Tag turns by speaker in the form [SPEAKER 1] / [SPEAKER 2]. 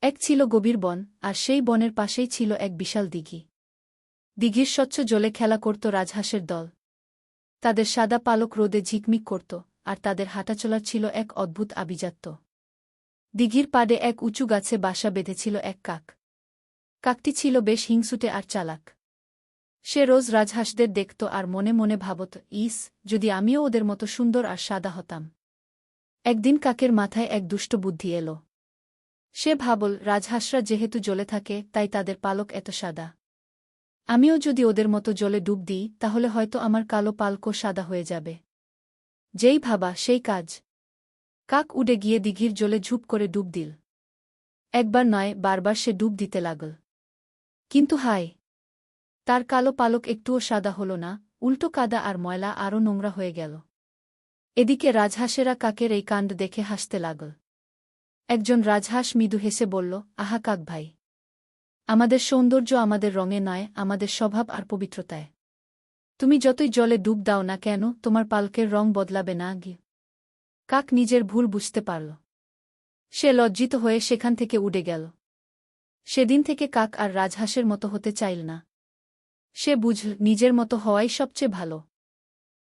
[SPEAKER 1] এক ছিল গভীর বন, আর সেই বনের পাশেই ছিল এক বিশাল দিঘি। দিঘির স্বচ্ছ জলে খেলা করত রাজহাঁসের দল। তাদের সাদা পালক রোদে ঝিকমিক করত, আর তাদের হাঁটাচলার ছিল এক অদ্ভুত আভিজাত্য। দিঘির পাড়ে এক উঁচু গাছে বাসা বেঁধেছিল এক কাক। কাকটি ছিল বেশ হিংসুটে আর চালাক। সে রোজ রাজহাঁসদের দেখত আর মনে মনে ভাবত, ইস, যদি আমিও ওদের মতো সুন্দর আর সাদা হতাম। একদিন কাকের মাথায় এক দুষ্ট বুদ্ধি এল। সে ভাবল, রাজহাঁসরা যেহেতু জলে থাকে তাই তাদের পালক এত সাদা। আমিও যদি ওদের মতো জলে ডুব দিই তাহলে হয়তো আমার কালো পালকও সাদা হয়ে যাবে। যেই ভাবা সেই কাজ। কাক উড়ে গিয়ে দিঘির জলে ঝুপ করে ডুব দিল। একবার নয়, বারবার সে ডুব দিতে লাগল। কিন্তু হায়, তার কালো পালক একটুও সাদা হল না, উল্টো কাদা আর ময়লা আরও নোংরা হয়ে গেল। এদিকে রাজহাঁসেরা কাকের এই কাণ্ড দেখে হাসতে লাগল। একজন রাজহাঁস মৃদু হেসে বলল, আহা কাক ভাই, আমাদের সৌন্দর্য আমাদের রঙে নয়, আমাদের স্বভাব আর পবিত্রতায়। তুমি যতই জলে ডুব দাও না কেন, তোমার পালকের রং বদলাবে না। কাক নিজের ভুল বুঝতে পারল। সে লজ্জিত হয়ে সেখান থেকে উড়ে গেল। সেদিন থেকে কাক আর রাজহাঁসের মতো হতে চাইল না। সে বুঝল, নিজের মতো হওয়াই সবচেয়ে ভালো।